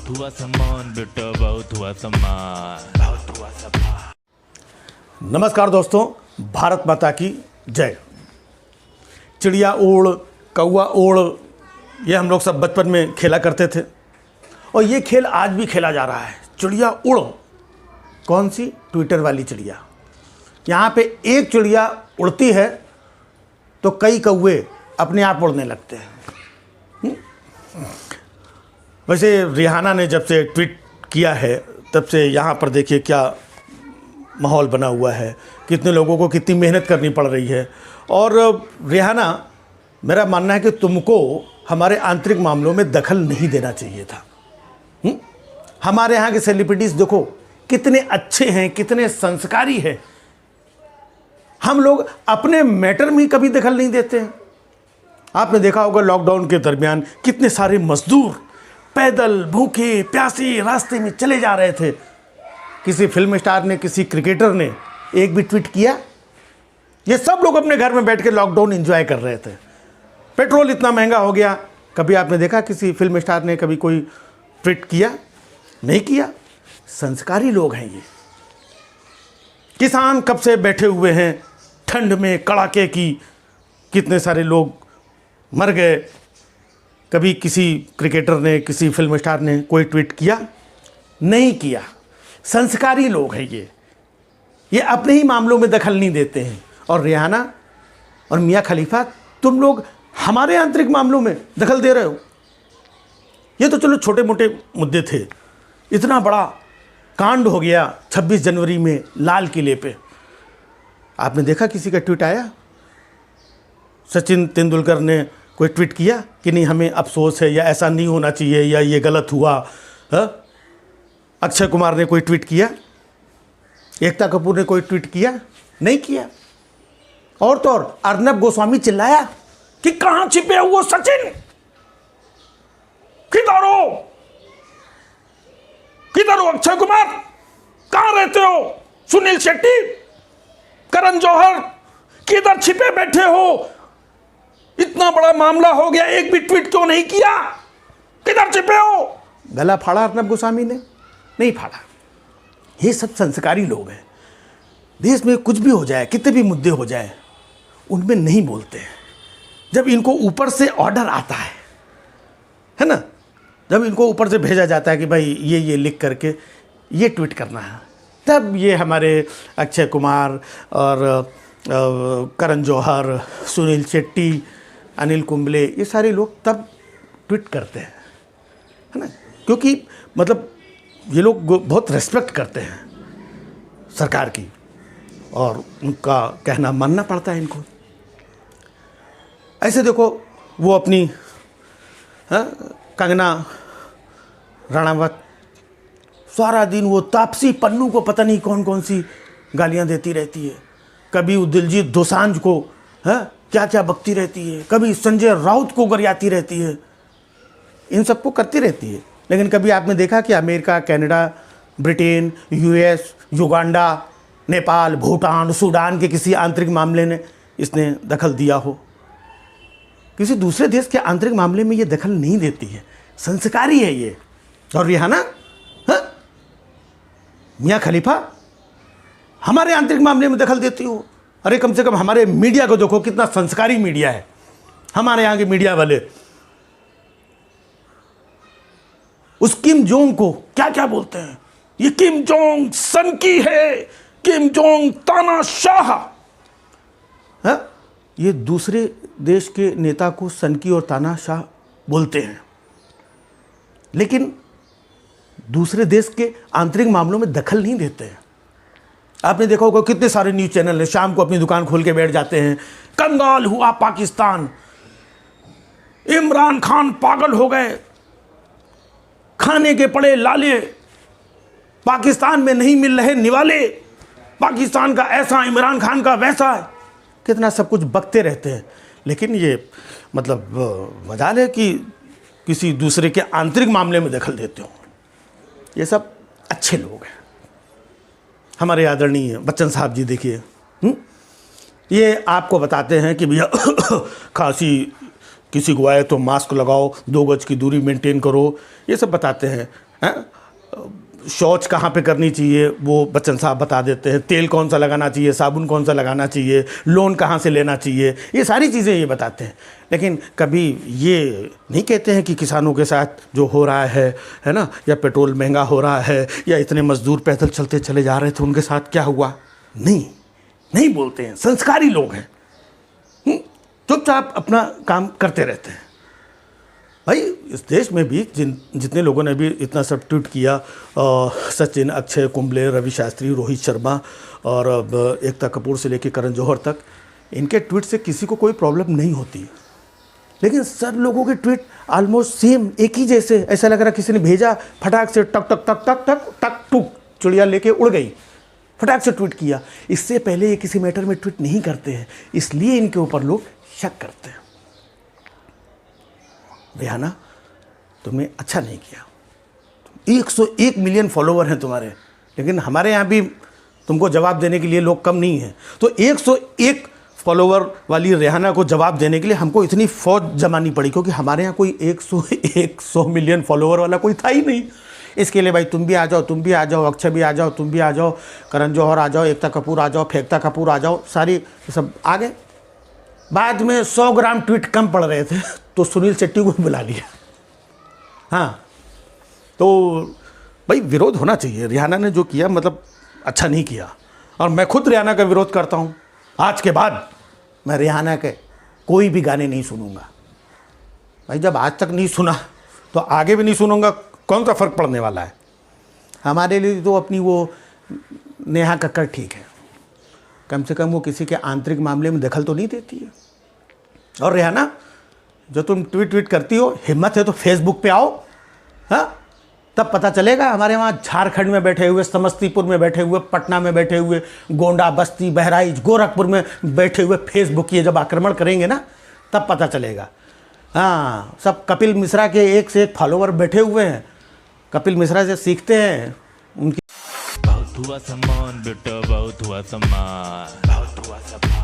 बहुत हुआ सामान बेटा, बहुत हुआ सामान, बहुत हुआ सामान। नमस्कार दोस्तों, भारत माता की जय। चिड़िया उड़, कौआ उड़, ये हम लोग सब बचपन में खेला करते थे और ये खेल आज भी खेला जा रहा है। चिड़िया उड़, कौन सी? ट्विटर वाली चिड़िया। यहाँ पे एक चिड़िया उड़ती है तो कई कौवे अपने आप उड़ने लगते हैं। वैसे रिहाना ने जब से ट्वीट किया है तब से यहाँ पर देखिए क्या माहौल बना हुआ है, कितने लोगों को कितनी मेहनत करनी पड़ रही है। और रिहाना, मेरा मानना है कि तुमको हमारे आंतरिक मामलों में दखल नहीं देना चाहिए था। हमारे यहाँ के सेलिब्रिटीज़ देखो कितने अच्छे हैं, कितने संस्कारी हैं। हम लोग अपने मैटर में कभी दखल नहीं देते हैं। आपने देखा होगा लॉकडाउन के दरमियान कितने सारे मजदूर पैदल भूखे प्यासे रास्ते में चले जा रहे थे। किसी फिल्म स्टार ने, किसी क्रिकेटर ने एक भी ट्वीट किया? ये सब लोग अपने घर में बैठ के लॉकडाउन एंजॉय कर रहे थे। पेट्रोल इतना महंगा हो गया, कभी आपने देखा किसी फिल्म स्टार ने कभी कोई ट्वीट किया? नहीं किया। संस्कारी लोग हैं ये। किसान कब से बैठे हुए हैं ठंड में कड़ाके की, कितने सारे लोग मर गए। कभी किसी क्रिकेटर ने, किसी फिल्म स्टार ने कोई ट्वीट किया? नहीं किया। संस्कारी लोग हैं ये अपने ही मामलों में दखल नहीं देते हैं। और रिहाना और मियाँ खलीफा, तुम लोग हमारे आंतरिक मामलों में दखल दे रहे हो। ये तो चलो छोटे मोटे मुद्दे थे, इतना बड़ा कांड हो गया 26 जनवरी में लाल किले पे। आपने देखा किसी का ट्वीट आया? सचिन तेंदुलकर ने कोई ट्वीट किया कि नहीं हमें अफसोस है, या ऐसा नहीं होना चाहिए, या ये गलत हुआ? अक्षय कुमार ने कोई ट्वीट किया? एकता कपूर ने कोई ट्वीट किया? नहीं किया। और तो और अर्नब गोस्वामी चिल्लाया कि कहां छिपे हो वो सचिन, किधर हो, किधर हो अक्षय कुमार, कहां रहते हो? सुनील शेट्टी, करण जौहर, किधर छिपे बैठे हो? इतना बड़ा मामला हो गया, एक भी ट्वीट क्यों नहीं किया? किधर छिपे हो? गला फाड़ा अर्नब गोस्वामी ने? नहीं फाड़ा। ये सब संस्कारी लोग हैं। देश में कुछ भी हो जाए, कितने भी मुद्दे हो जाए, उनमें नहीं बोलते हैं। जब इनको ऊपर से ऑर्डर आता है ना, जब इनको ऊपर से भेजा जाता है कि भाई ये लिख करके ये ट्वीट करना है, तब ये हमारे अक्षय कुमार और करण जौहर, सुनील शेट्टी, अनिल कुंबले, ये सारे लोग तब ट्वीट करते हैं, है ना। क्योंकि मतलब ये लोग बहुत रेस्पेक्ट करते हैं सरकार की और उनका कहना मानना पड़ता है इनको। ऐसे देखो वो अपनी कंगना राणावत सारा दिन वो तापसी पन्नू को पता नहीं कौन कौन सी गालियां देती रहती है। कभी वो दिलजीत दोसांझ को क्या क्या बकती रहती है, कभी संजय राउत को गरियाती रहती है, इन सबको करती रहती है। लेकिन कभी आपने देखा कि America, Canada, Britain, US, Uganda, Nepal, Bhutan, Sudan के किसी आंतरिक मामले ने इसने दखल दिया हो? किसी दूसरे देश के आंतरिक मामले में ये दखल नहीं देती है। संस्कारी है ये। और रिहाना, मियाँ खलीफा, हमारे आंतरिक मामले में दखल देती हो? अरे कम से कम हमारे मीडिया को देखो, कितना संस्कारी मीडिया है हमारे यहाँ के मीडिया वाले। उस किम जोंग को क्या क्या बोलते हैं? ये किम जोंग सनकी है, किम जोंग तानाशाह। ये दूसरे देश के नेता को सनकी और तानाशाह बोलते हैं, लेकिन दूसरे देश के आंतरिक मामलों में दखल नहीं देते हैं। आपने देखा होगा कितने सारे न्यूज़ चैनल हैं, शाम को अपनी दुकान खोल के बैठ जाते हैं। कंगाल हुआ पाकिस्तान, इमरान खान पागल हो गए, खाने के पड़े लाले, पाकिस्तान में नहीं मिल रहे निवाले, पाकिस्तान का ऐसा, इमरान खान का वैसा है। कितना सब कुछ बकते रहते हैं। लेकिन ये मतलब मजाल है कि किसी दूसरे के आंतरिक मामले में दखल देते हो। ये सब अच्छे लोग हैं। हमारे आदरणीय बच्चन साहब जी देखिए, ये आपको बताते हैं कि भैया खांसी किसी को आए तो मास्क लगाओ, 2 गज की दूरी मेंटेन करो, ये सब बताते हैं। हैं? शौच कहाँ पे करनी चाहिए वो बच्चन साहब बता देते हैं, तेल कौन सा लगाना चाहिए, साबुन कौन सा लगाना चाहिए, लोन कहाँ से लेना चाहिए, ये सारी चीज़ें ये बताते हैं। लेकिन कभी ये नहीं कहते हैं कि किसानों के साथ जो हो रहा है ना, या पेट्रोल महंगा हो रहा है, या इतने मजदूर पैदल चलते चले जा रहे थे उनके साथ क्या हुआ, नहीं बोलते हैं। संस्कारी लोग हैं, चुपचाप अपना काम करते रहते हैं। भाई इस देश में भी जितने लोगों ने भी इतना सब ट्वीट किया, सचिन, अक्षय कुंबले, रवि शास्त्री, रोहित शर्मा और एकता कपूर से लेकर करण जौहर तक, इनके ट्वीट से किसी को कोई प्रॉब्लम नहीं होती। लेकिन सब लोगों के ट्वीट ऑलमोस्ट सेम, एक ही जैसे, ऐसा लग रहा किसी ने भेजा, फटाक से टक टक टक टक टक टक टुक, चिड़िया लेके उड़ गई, फटाक से ट्वीट किया। इससे पहले ये किसी मैटर में ट्वीट नहीं करते हैं, इसलिए इनके ऊपर लोग शक करते हैं। रिहाना, तुमने अच्छा नहीं किया। 101 मिलियन फॉलोवर हैं तुम्हारे, लेकिन हमारे यहाँ भी तुमको जवाब देने के लिए लोग कम नहीं हैं। तो 101 फॉलोवर वाली रिहाना को जवाब देने के लिए हमको इतनी फौज जमानी पड़ी, क्योंकि हमारे यहाँ कोई 100 मिलियन फॉलोवर वाला कोई था ही नहीं। इसके लिए भाई तुम भी आ जाओ, तुम भी आ जाओ, अक्षय भी आ जाओ, तुम भी आ जाओ, करण जौहर आ जाओ, एकता कपूर आ जाओ, फेंकता कपूर आ जाओ, सारी सब आ गए। बाद में 100 ग्राम ट्वीट कम पड़ रहे थे तो सुनील शेट्टी को बुला लिया। हाँ, तो भाई विरोध होना चाहिए। रिहाना ने जो किया मतलब अच्छा नहीं किया, और मैं खुद रिहाना का विरोध करता हूँ। आज के बाद मैं रिहाना के कोई भी गाने नहीं सुनूंगा। भाई जब आज तक नहीं सुना तो आगे भी नहीं सुनूंगा, कौन सा फ़र्क पड़ने वाला है। हमारे लिए तो अपनी वो नेहा कक्कड़ ठीक है, कम से कम वो किसी के आंतरिक मामले में दखल तो नहीं देती है। और रिहाना, जो तुम ट्वीट करती हो, हिम्मत है तो फेसबुक पे आओ, हाँ, तब पता चलेगा। हमारे वहाँ झारखंड में बैठे हुए, समस्तीपुर में बैठे हुए, पटना में बैठे हुए, गोंडा, बस्ती, बहराइच, गोरखपुर में बैठे हुए फेसबुक ये जब आक्रमण करेंगे ना, तब पता चलेगा। हाँ, सब कपिल मिश्रा के एक से एक फॉलोवर बैठे हुए हैं, कपिल मिश्रा से सीखते हैं। उनकी बहुत हुआ सम्मान बेटा, बहुत हुआ सम्मान, बहुत हुआ सम्मान।